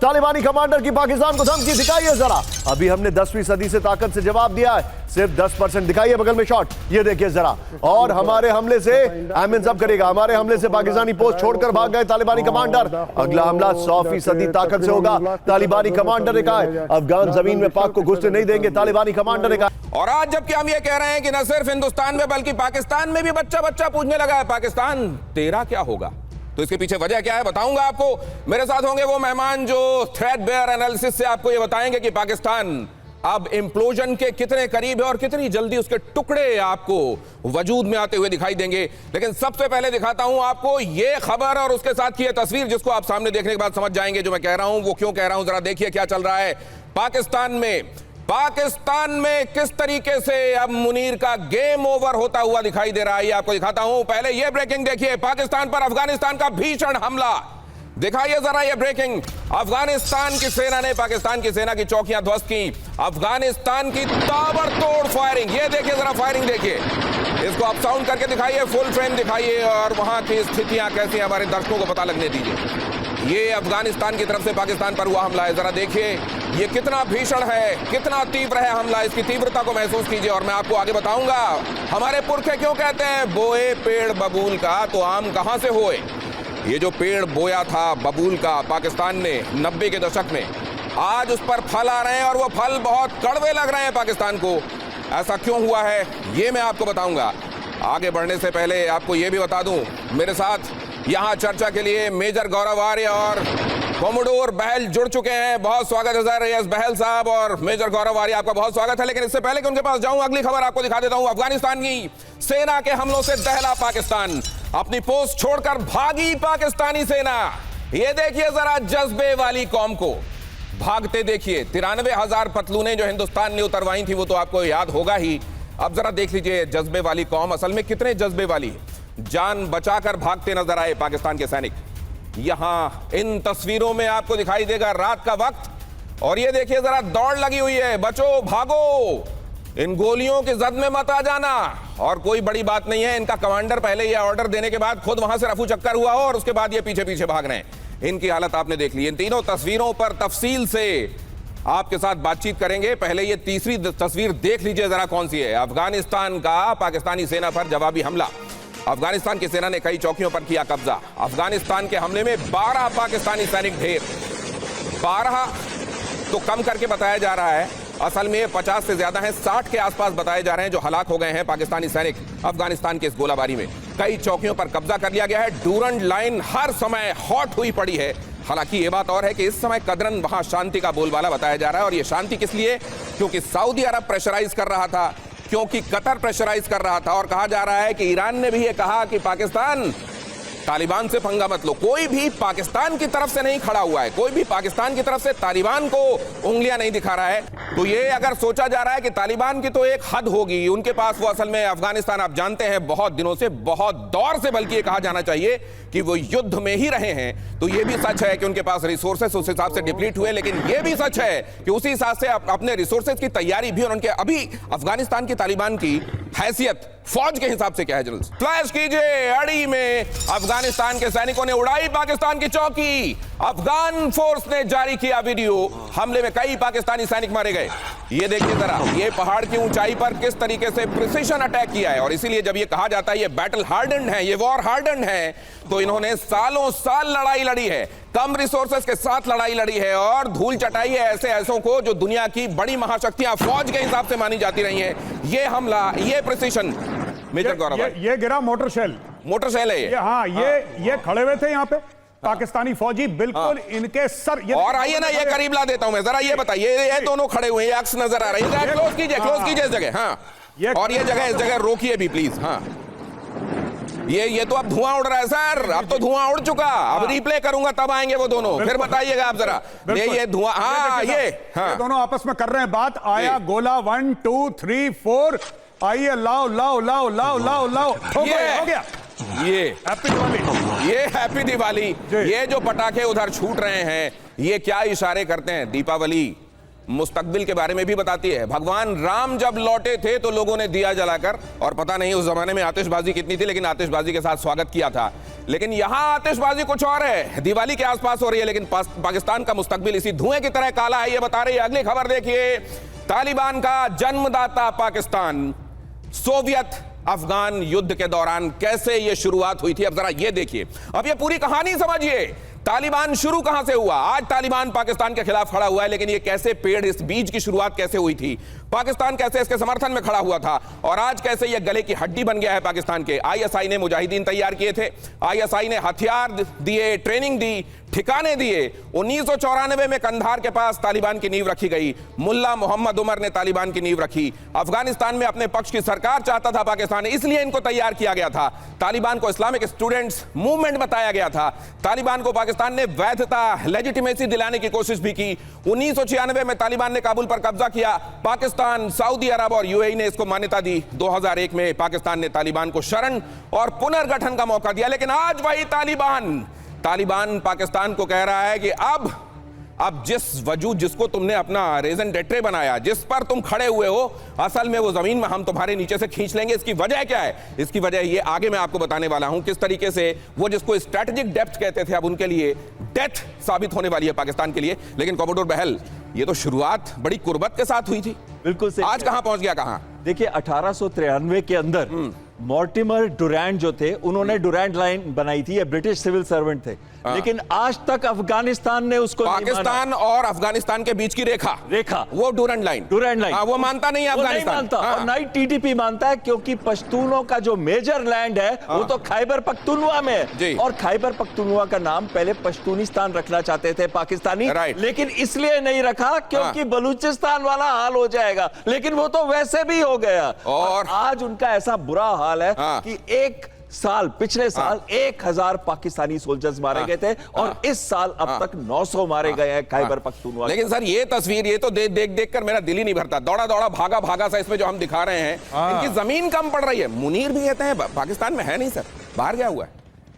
तालिबानी कमांडर की पाकिस्तान को धमकी, दिखाइए जरा। अभी हमने 10वीं सदी से ताकत से जवाब दिया है, सिर्फ 10%। दिखाइए बगल में शॉट, ये देखिए जरा। और हमारे हमले से एमिन सब करेगा, हमारे हमले से पाकिस्तानी पोस्ट छोड़कर भाग गए तालिबानी कमांडर। अगला हमला 100% ताकत से होगा। तालिबानी कमांडर ने कहा है अफगान जमीन में पाक को घुसने नहीं देंगे, तालिबानी कमांडर ने कहा। और आज जबकि हम ये कह रहे हैं कि न सिर्फ हिंदुस्तान में बल्कि पाकिस्तान में भी बच्चा बच्चा पूछने लगा है पाकिस्तान तेरा क्या होगा, तो इसके पीछे वजह क्या है बताऊंगा आपको। मेरे साथ होंगे वो मेहमान जो थ्रेडबेयर एनालिसिस से आपको ये बताएंगे कि पाकिस्तान अब इंप्लोजन के कितने करीब है और कितनी जल्दी उसके टुकड़े आपको वजूद में आते हुए दिखाई देंगे। लेकिन सबसे पहले दिखाता हूं आपको ये खबर और उसके साथ की ये तस्वीर, जिसको आप सामने देखने के बाद समझ जाएंगे जो मैं कह रहा हूं वो क्यों कह रहा हूं। जरा देखिए क्या चल रहा है पाकिस्तान में किस तरीके से अब मुनीर का गेम ओवर होता हुआ दिखाई दे रहा है, आपको दिखाता हूं। पहले यह ब्रेकिंग देखिए, पाकिस्तान पर अफगानिस्तान का भीषण हमला। दिखाइए जरा ये ब्रेकिंग। अफगानिस्तान की सेना ने पाकिस्तान की सेना की चौकियां ध्वस्त की। अफगानिस्तान की ताबड़तोड़ फायरिंग, ये देखिए जरा फायरिंग देखिए, इसको आप साउंड करके दिखाइए, फुल फ्रेम दिखाइए और वहां की स्थितियां कैसी हमारे दर्शकों को पता लगने दीजिए। ये अफगानिस्तान की तरफ से पाकिस्तान पर हुआ हमला है, जरा देखिए ये कितना भीषण है, कितना तीव्र है हमला, इसकी तीव्रता को महसूस कीजिए। और मैं आपको आगे बताऊंगा हमारे पुरखे क्यों कहते हैं बोए पेड़ बबूल का तो आम कहां से होए। ये जो पेड़ बोया था बबूल का पाकिस्तान ने 90 के दशक में, आज उस पर फल आ रहे हैं और वो फल बहुत कड़वे लग रहे हैं पाकिस्तान को। ऐसा क्यों हुआ है ये मैं आपको बताऊंगा। आगे बढ़ने से पहले आपको ये भी बता दूं, मेरे साथ यहां चर्चा के लिए मेजर गौरव आर्य और कोमोडोर बहल जुड़ चुके हैं। बहुत स्वागत है सर। यस बहल साहब और मेजर गौरव आर्य, आपका बहुत स्वागत है। लेकिन इससे पहले कि उनके पास जाऊं, अगली खबर आपको दिखा देता हूं। अफगानिस्तान की सेना के हमलों से दहला पाकिस्तान, अपनी पोस्ट छोड़कर भागी पाकिस्तानी सेना। ये देखिए जरा जज्बे वाली कौम को भागते देखिए। 93,000 पतलूनें जो हिंदुस्तान ने उतरवाई थी वो तो आपको याद होगा ही। अब जरा देख लीजिए जज्बे वाली कौम असल में कितने जज्बे वाली है। जान बचाकर भागते नजर आए पाकिस्तान के सैनिक। यहां इन तस्वीरों में आपको दिखाई देगा रात का वक्त, और ये देखिए जरा दौड़ लगी हुई है, बचो भागो, इन गोलियों की जद में मत आ जाना। और कोई बड़ी बात नहीं है, इनका कमांडर पहले यह ऑर्डर देने के बाद खुद वहां से रफू चक्कर हुआ हो और उसके बाद ये पीछे पीछे भाग रहे हैं। इनकी हालत आपने देख ली। इन तीनों तस्वीरों पर तफसील से आपके साथ बातचीत करेंगे। पहले ये तीसरी तस्वीर देख लीजिए जरा कौन सी है। अफगानिस्तान का पाकिस्तानी सेना पर जवाबी हमला। अफगानिस्तान की सेना ने कई चौकियों पर किया कब्जा। अफगानिस्तान के हमले में 12 पाकिस्तानी सैनिक ढेर। 12 तो कम करके बताया जा रहा है, असल में 50 से ज्यादा हैं, 60 के आसपास बताए जा रहे हैं जो हलाक हो गए हैं पाकिस्तानी सैनिक अफगानिस्तान के इस गोलाबारी में। कई चौकियों पर कब्जा कर लिया गया है। डूरंड लाइन हर समय हॉट हुई पड़ी है। हालांकि ये बात और है कि इस समय कदरन वहां शांति का बोलबाला बताया जा रहा है। और ये शांति किस लिए? क्योंकि सऊदी अरब प्रेशराइज कर रहा था, क्योंकि कतर प्रेशराइज कर रहा था, और कहा जा रहा है कि ईरान ने भी ये कहा कि पाकिस्तान तालिबान से पंगा मत लो। कोई भी पाकिस्तान की तरफ से नहीं खड़ा हुआ है, कोई भी पाकिस्तान की तरफ से तालिबान को उंगलियां नहीं दिखा रहा है। तो ये अगर सोचा जा रहा है कि तालिबान की तो एक हद होगी, उनके पास वो असल में अफगानिस्तान आप जानते हैं बहुत दिनों से, बहुत दौर से बल्कि ये कहा जाना चाहिए कि वो युद्ध में ही रहे हैं। तो ये भी सच है कि उनके पास रिसोर्सेस उस हिसाब से डिप्लीट हुए, लेकिन ये भी सच है कि उसी हिसाब से अपने रिसोर्सेस की तैयारी भी, और उनके अभी अफगानिस्तान की तालिबान की हैसियत फौज के हिसाब से क्या है। जल्द फ्लैश कीजिए, अड़ी में अफगानिस्तान के सैनिकों ने उड़ाई पाकिस्तान की चौकी। अफगान फोर्स ने जारी किया वीडियो। हमले में कई पाकिस्तानी सैनिक मारे गए। ये देखिए जरा, ये पहाड़ की ऊंचाई पर किस तरीके से प्रिसिशन अटैक किया है। और इसीलिए जब ये कहा जाता है ये बैटल हार्डन्ड है, ये वॉर हार्डन्ड है, तो इन्होंने सालों साल लड़ाई लड़ी है, कम रिसोर्सेस के साथ लड़ाई लड़ी है और धूल चटाई है ऐसे ऐसों को जो दुनिया की बड़ी महाशक्तियां फौज के हिसाब से मानी जाती रही हैं। ये हमला, ये प्रिसिशन। मेजर गौरव, ये गिरा मोटर शेल है ये। हाँ, ये खड़े हुए थे यहाँ पे पाकिस्तानी फौजी, बिल्कुल इनके सर। और आइए ना, ये करीब ला देता हूं मैं, जरा ये बताइए, ये दोनों खड़े हुए हैं, अक्स नजर आ रही है, क्लोज कीजिए इस जगह। हाँ, और ये जगह, इस जगह रोकिए भी प्लीज। हाँ, ये तो अब धुआं उड़ रहा है सर, अब तो धुआं उड़ चुका। अब रिप्ले करूंगा तब आएंगे वो दोनों, फिर बताइएगा आप जरा। ये धुआं, हाँ ये दोनों आपस में कर रहे हैं बात। आया गोला, 1 2 3 4, आइए लाओ लाओ लाओ लाओ लाओ लाओ, हो गया। ये हैप्पी दिवाली। ये जो पटाखे उधर छूट रहे हैं, ये क्या इशारे करते हैं? दीपावली। मुस्तकबिल के बारे में भी बताती है। भगवान राम जब लौटे थे तो लोगों ने दिया जलाकर, और पता नहीं उस जमाने में आतिशबाजी कितनी थी, लेकिन आतिशबाजी के साथ स्वागत किया था। लेकिन यहां आतिशबाजी कुछ और है, दिवाली के आसपास हो रही है, लेकिन पाकिस्तान का मुस्तकबिल इसी धुएं की तरह काला है, ये बता रही है अगली खबर। देखिए, तालिबान का जन्मदाता पाकिस्तान, सोवियत अफगान युद्ध के दौरान कैसे यह शुरुआत हुई थी, अब जरा यह देखिए। अब यह पूरी कहानी समझिए, तालिबान शुरू कहां से हुआ। आज तालिबान पाकिस्तान के खिलाफ खड़ा हुआ है, लेकिन यह कैसे पेड़, इस बीज की शुरुआत कैसे हुई थी, पाकिस्तान कैसे इसके समर्थन में खड़ा हुआ था, और आज कैसे यह गले की हड्डी बन गया है पाकिस्तान के। आईएसआई ने मुजाहिदीन तैयार किए थे, आईएसआई ने हथियार दिए, ट्रेनिंग दी, ठिकाने दिए। 1994 में कंधार के पास तालिबान की नींव रखी गई, मुल्ला मोहम्मद उमर ने तालिबान की नींव रखी। अफगानिस्तान में अपने पक्ष की सरकार चाहता था पाकिस्तान, इसलिए इनको तैयार किया गया था। तालिबान को इस्लामिक स्टूडेंट्स मूवमेंट बताया गया था। तालिबान को पाकिस्तान ने वैधता, लेजिटिमेसी दिलाने की कोशिश भी की। 1996 में तालिबान ने काबुल पर कब्जा किया, पाकिस्तान, सऊदी अरब और यूएई ने इसको मान्यता दी। 2001 में पाकिस्तान ने तालिबान को शरण और पुनर्गठन का मौका दिया। लेकिन आज वही तालिबान पाकिस्तान को कह रहा है कि अब जिस वजूद, जिसको तुमने अपना रेजन डेट्रे बनाया, जिस पर तुम खड़े हुए हो, असल में वो जमीन में हम तुम्हारे नीचे से खींच लेंगे। इसकी वजह क्या है? इसकी वजह ये आगे मैं आपको बताने वाला हूं, किस तरीके से वो जिसको स्ट्रेटेजिक डेप्थ कहते थे, अब उनके लिए डेथ साबित होने वाली है पाकिस्तान के लिए। लेकिन कमोडोर बहल, ये तो शुरुआत बड़ी कुर्बत के साथ हुई थी, बिल्कुल सही। आज कहां पहुंच गया? कहां? देखिए, 1893 के अंदर मॉर्टिमर डुरैंड जो थे, उन्होंने डुरैंड लाइन बनाई थी। ये ब्रिटिश सिविल सर्वेंट थे, लेकिन आज तक अफगानिस्तान ने उसको पाकिस्तान और अफगानिस्तान के बीच की रेखा वो डुरैंड लाइन वो मानता नहीं है अफगानिस्तान, मानता। और ना ही टीटीपी मानता है, क्योंकि पश्तूनों का जो मेजर लैंड है वो तो खैबर पख्तूनख्वा में है। और खैबर पख्तूनख्वा का नाम पहले पश्तूनिस्तान रखना चाहते थे पाकिस्तानी, लेकिन इसलिए नहीं रखा क्योंकि बलूचिस्तान वाला हाल हो जाएगा, लेकिन वो तो वैसे भी हो गया। और आज उनका ऐसा बुरा हाल है कि पिछले साल 1000 पाकिस्तानी सोल्जर्स मारे गए थे, और इस साल अब तक 900 मारे गए हैं खैबर पख्तूनख्वा। लेकिन सर, ये तस्वीर, ये तो देख कर मेरा दिल ही नहीं भरता। दौड़ा भागा सा इसमें जो हम दिखा रहे हैं, इनकी जमीन कम पड़ रही है। मुनीर भी कहते हैं पाकिस्तान में है नहीं सर, बाहर गया हुआ है।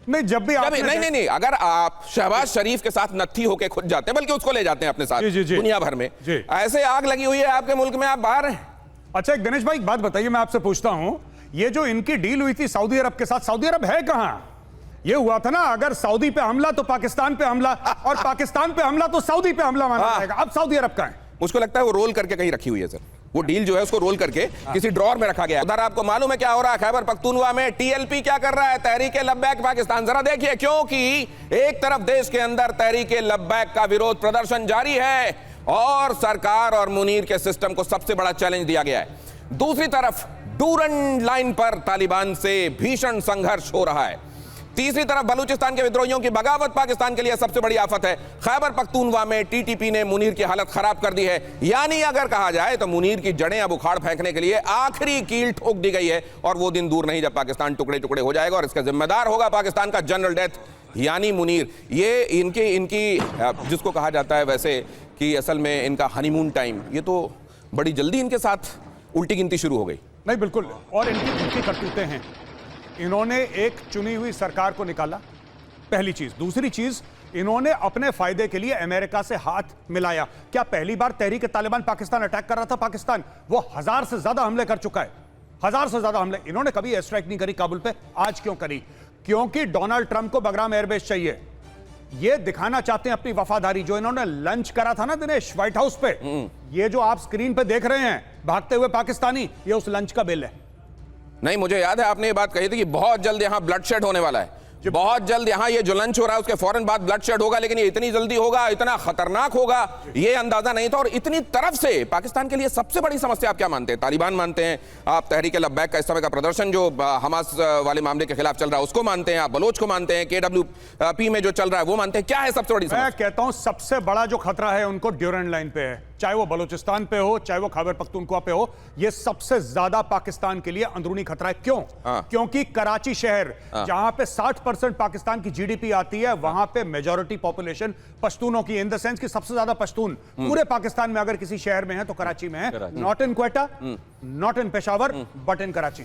नहीं, जब भी नहीं, अगर आप शहबाज शरीफ के साथ नत्थी होके खुद जाते हैं, बल्कि उसको ले जाते हैं अपने साथ दुनिया भर में, ऐसे आग लगी हुई है आपके मुल्क में, आप बाहर हैं। अच्छा, गणेश भाई, एक बात बताइए, मैं आपसे पूछता हूं, ये जो इनकी डील हुई थी सऊदी अरब के साथ, सऊदी अरब है कहां? ये हुआ था ना, अगर सऊदी पे हमला तो पाकिस्तान पे हमला, और पाकिस्तान पे हमला तो सऊदी पे हमला माना जाएगा। अब सऊदी अरब कहां है? मुझको लगता है वो रोल करके कहीं रखी हुई है सर, वो डील जो है उसको रोल करके किसी ड्रॉर में रखा गया है। उधर आपको मालूम है क्या हो रहा है खैबर पख्तूनख्वा में? टीएलपी क्या कर रहा है? तहरीक लब्बैक पाकिस्तान। जरा देखिए, क्योंकि एक तरफ देश के अंदर तहरीक लब्बैक का विरोध प्रदर्शन जारी है और सरकार और मुनीर के सिस्टम को सबसे बड़ा चैलेंज दिया गया है। दूसरी तरफ डूरंड लाइन पर तालिबान से भीषण संघर्ष हो रहा है। तीसरी तरफ बलूचिस्तान के विद्रोहियों की बगावत पाकिस्तान के लिए सबसे बड़ी आफत है। खैबर पख्तूनख्वा में टीटीपी ने मुनीर की हालत खराब कर दी है, यानी अगर कहा जाए तो मुनीर की जड़ें अब उखाड़ फेंकने के लिए आखिरी कील ठोक दी गई है, और वो दिन दूर नहीं जब पाकिस्तान टुकड़े टुकड़े हो जाएगा और इसका जिम्मेदार होगा पाकिस्तान का जनरल डेथ, यानी मुनीर। ये इनकी जिसको कहा जाता है वैसे कि असल में इनका हनीमून टाइम, ये तो बड़ी जल्दी इनके साथ उल्टी गिनती शुरू हो गई। नहीं, बिल्कुल, और इनकी झूठी करतूतें हैं। इन्होंने एक चुनी हुई सरकार को निकाला, पहली चीज। दूसरी चीज, इन्होंने अपने फायदे के लिए अमेरिका से हाथ मिलाया। क्या पहली बार तहरीक तालिबान पाकिस्तान अटैक कर रहा था? पाकिस्तान वो 1000 से ज्यादा हमले कर चुका है, 1000 से ज्यादा हमले। इन्होंने कभी एयर स्ट्राइक नहीं करी काबुल पे। आज क्यों करी? क्योंकि डोनाल्ड ट्रंप को बगराम एयरबेस चाहिए। ये दिखाना चाहते हैं अपनी वफादारी। जो इन्होंने लंच करा था ना दिनेश, व्हाइट हाउस पे, ये जो आप स्क्रीन पे देख रहे हैं भागते हुए पाकिस्तानी, ये उस लंच का बिल है। नहीं, मुझे याद है आपने ये बात कही थी कि बहुत जल्द यहां ब्लडशेड होने वाला है, बहुत जल्द यहां ये जो लंच हो रहा है उसके फौरन बाद ब्लडशेड होगा, लेकिन ये इतनी जल्दी होगा, इतना खतरनाक होगा, ये अंदाजा नहीं था। और इतनी तरफ से पाकिस्तान के लिए सबसे बड़ी समस्या आप क्या मानते हैं? तालिबान मानते हैं आप, तहरीक लब्बैक का इस समय का प्रदर्शन जो हमास वाले मामले के खिलाफ चल रहा है उसको मानते हैं आप, बलोच को मानते हैं, KWP में जो चल रहा है वो मानते हैं, क्या है सबसे बड़ी समस्या? मैं कहता हूं सबसे बड़ा जो खतरा है उनको ड्यूरेंड लाइन पे है, चाहे वो बलूचिस्तान पे हो, चाहे वो खैबर पख्तूनख्वा पे हो। ये सबसे ज्यादा पाकिस्तान के लिए अंदरूनी खतरा है। क्यों? क्योंकि कराची शहर, जहां पे 60% पाकिस्तान की जीडीपी आती है, वहां पे मेजॉरिटी पॉपुलेशन पश्तूनों की, इन द सेंस कि सबसे ज्यादा पश्तून पूरे पाकिस्तान में अगर किसी शहर में है तो कराची में है। Not in Quetta, not in Peshawar, but in Karachi.